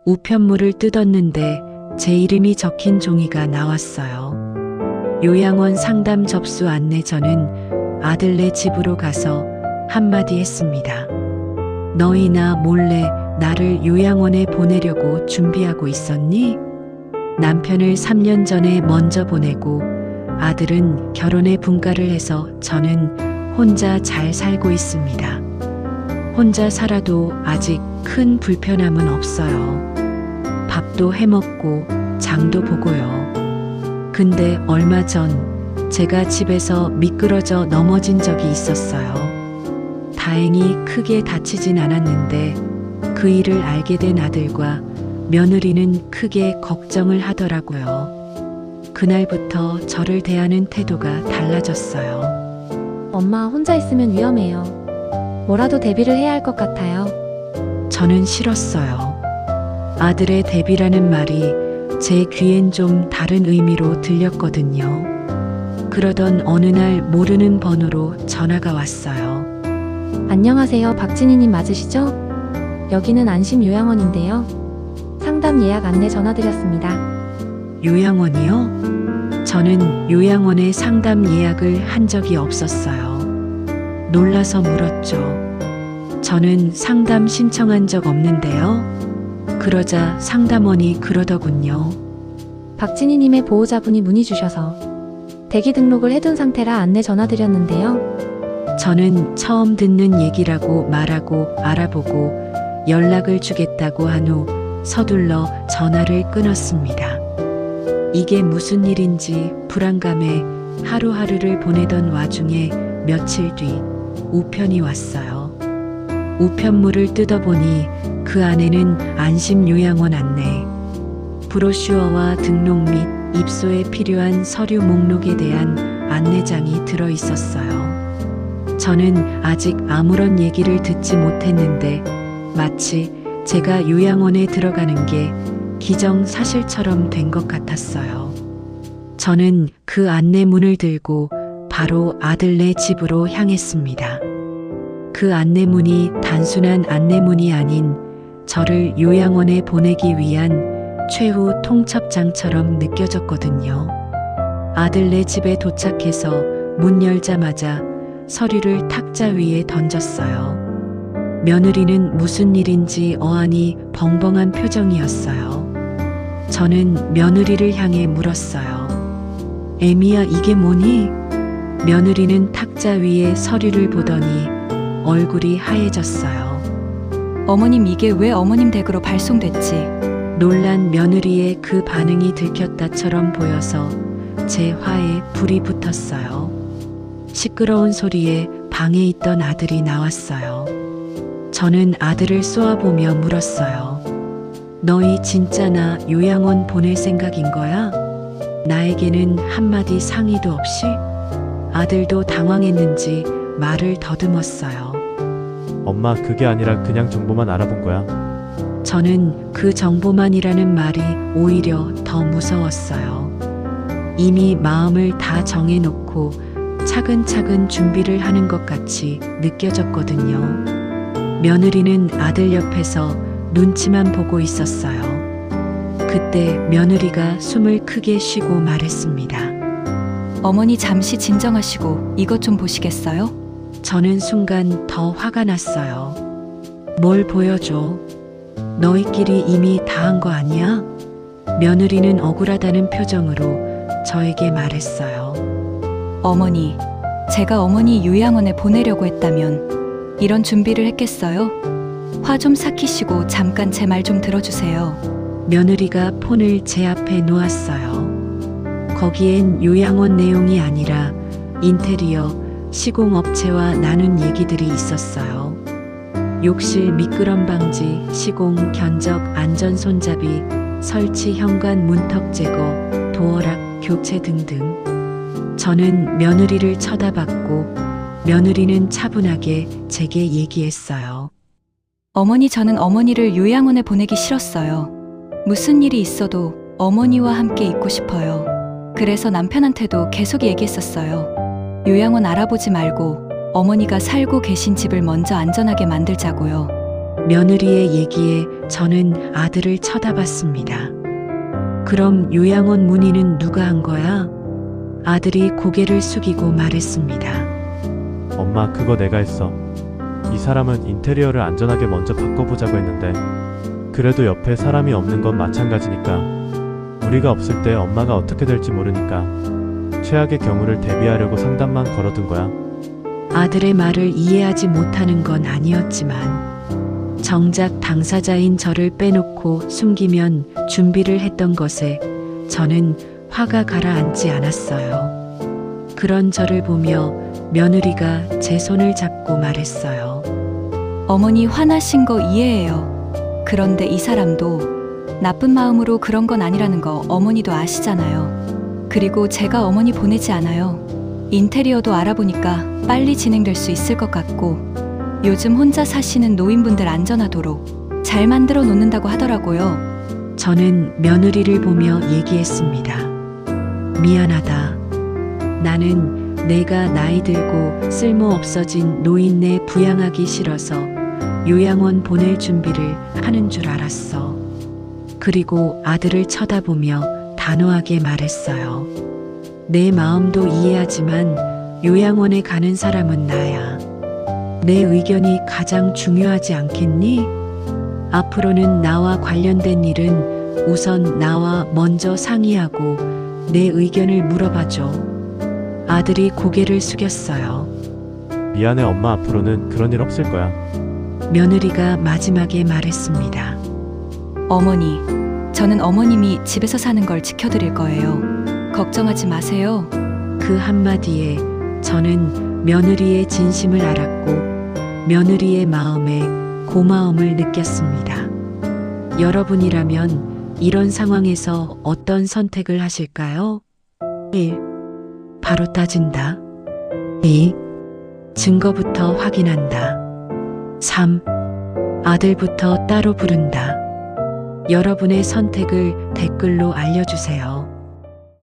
우편물을 뜯었는데 제 이름이 적힌 종이가 나왔어요. 요양원 상담 접수 안내. 저는 아들네 집으로 가서 한마디 했습니다. 너희나 몰래 나를 요양원에 보내려고 준비하고 있었니? 남편을 3년 전에 먼저 보내고 아들은 결혼에 분가를 해서 저는 혼자 잘 살고 있습니다. 혼자 살아도 아직 큰 불편함은 없어요. 밥도 해먹고 장도 보고요. 근데 얼마 전 제가 집에서 미끄러져 넘어진 적이 있었어요. 다행히 크게 다치진 않았는데 그 일을 알게 된 아들과 며느리는 크게 걱정을 하더라고요. 그날부터 저를 대하는 태도가 달라졌어요. 엄마 혼자 있으면 위험해요. 뭐라도 대비를 해야 할 것 같아요. 저는 싫었어요. 아들의 대비라는 말이 제 귀엔 좀 다른 의미로 들렸거든요. 그러던 어느 날 모르는 번호로 전화가 왔어요. 안녕하세요. 박진희님 맞으시죠? 여기는 안심요양원인데요. 상담 예약 안내 전화드렸습니다. 요양원이요? 저는 요양원에 상담 예약을 한 적이 없었어요. 놀라서 물었죠. 저는 상담 신청한 적 없는데요. 그러자 상담원이 그러더군요. 박진희님의 보호자분이 문의 주셔서 대기 등록을 해둔 상태라 안내 전화드렸는데요. 저는 처음 듣는 얘기라고 말하고 알아보고 연락을 주겠다고 한 후 서둘러 전화를 끊었습니다. 이게 무슨 일인지 불안감에 하루하루를 보내던 와중에 며칠 뒤 우편이 왔어요. 우편물을 뜯어보니 그 안에는 안심요양원 안내, 브로슈어와 등록 및 입소에 필요한 서류 목록에 대한 안내장이 들어 있었어요. 저는 아직 아무런 얘기를 듣지 못했는데 마치 제가 요양원에 들어가는 게 기정사실처럼 된 것 같았어요. 저는 그 안내문을 들고 바로 아들네 집으로 향했습니다. 그 안내문이 단순한 안내문이 아닌 저를 요양원에 보내기 위한 최후 통첩장처럼 느껴졌거든요. 아들네 집에 도착해서 문 열자마자 서류를 탁자 위에 던졌어요. 며느리는 무슨 일인지 어안이 벙벙한 표정이었어요. 저는 며느리를 향해 물었어요. 애미야, 이게 뭐니? 며느리는 탁자 위에 서류를 보더니 얼굴이 하얘졌어요. 어머님, 이게 왜 어머님 댁으로 발송됐지? 놀란 며느리의 그 반응이 들켰다처럼 보여서 제 화에 불이 붙었어요. 시끄러운 소리에 방에 있던 아들이 나왔어요. 저는 아들을 쏘아보며 물었어요. 너희 진짜 나 요양원 보낼 생각인 거야? 나에게는 한마디 상의도 없이? 아들도 당황했는지 말을 더듬었어요. 엄마, 그게 아니라 그냥 정보만 알아본 거야. 저는 그 정보만이라는 말이 오히려 더 무서웠어요. 이미 마음을 다 정해놓고 차근차근 준비를 하는 것 같이 느껴졌거든요. 며느리는 아들 옆에서 눈치만 보고 있었어요. 그때 며느리가 숨을 크게 쉬고 말했습니다. 어머니, 잠시 진정하시고 이것 좀 보시겠어요? 저는 순간 더 화가 났어요. 뭘 보여줘? 너희끼리 이미 다 한 거 아니야? 며느리는 억울하다는 표정으로 저에게 말했어요. 어머니, 제가 어머니 요양원에 보내려고 했다면 이런 준비를 했겠어요? 화 좀 삭히시고 잠깐 제 말 좀 들어주세요. 며느리가 폰을 제 앞에 놓았어요. 거기엔 요양원 내용이 아니라 인테리어, 시공업체와 나눈 얘기들이 있었어요. 욕실 미끄럼 방지, 시공, 견적, 안전 손잡이, 설치 현관 문턱 제거, 도어락 교체 등등. 저는 며느리를 쳐다봤고 며느리는 차분하게 제게 얘기했어요. 어머니, 저는 어머니를 요양원에 보내기 싫었어요. 무슨 일이 있어도 어머니와 함께 있고 싶어요. 그래서 남편한테도 계속 얘기했었어요. 요양원 알아보지 말고 어머니가 살고 계신 집을 먼저 안전하게 만들자고요. 며느리의 얘기에 저는 아들을 쳐다봤습니다. 그럼 요양원 문의는 누가 한 거야? 아들이 고개를 숙이고 말했습니다. 엄마, 그거 내가 했어. 이 사람은 인테리어를 안전하게 먼저 바꿔보자고 했는데 그래도 옆에 사람이 없는 건 마찬가지니까 우리가 없을 때 엄마가 어떻게 될지 모르니까 최악의 경우를 대비하려고 상담만 걸어둔 거야. 아들의 말을 이해하지 못하는 건 아니었지만 정작 당사자인 저를 빼놓고 숨기면 준비를 했던 것에 저는 화가 가라앉지 않았어요. 그런 저를 보며 며느리가 제 손을 잡고 말했어요. 어머니 화나신 거 이해해요. 그런데 이 사람도 나쁜 마음으로 그런 건 아니라는 거 어머니도 아시잖아요. 그리고 제가 어머니 보내지 않아요. 인테리어도 알아보니까 빨리 진행될 수 있을 것 같고 요즘 혼자 사시는 노인분들 안전하도록 잘 만들어 놓는다고 하더라고요. 저는 며느리를 보며 얘기했습니다. 미안하다. 나는 내가 나이 들고 쓸모 없어진 노인네 부양하기 싫어서 요양원 보낼 준비를 하는 줄 알았어. 그리고 아들을 쳐다보며 단호하게 말했어요. 내 마음도 이해하지만 요양원에 가는 사람은 나야. 내 의견이 가장 중요하지 않겠니? 앞으로는 나와 관련된 일은 우선 나와 먼저 상의하고 내 의견을 물어봐줘. 아들이 고개를 숙였어요. 미안해 엄마, 앞으로는 그런 일 없을 거야. 며느리가 마지막에 말했습니다. 어머니, 저는 어머님이 집에서 사는 걸 지켜드릴 거예요. 걱정하지 마세요. 그 한마디에 저는 며느리의 진심을 알았고 며느리의 마음에 고마움을 느꼈습니다. 여러분이라면 이런 상황에서 어떤 선택을 하실까요? 1. 바로 따진다. 2. 증거부터 확인한다. 3. 아들부터 따로 부른다. 여러분의 선택을 댓글로 알려주세요.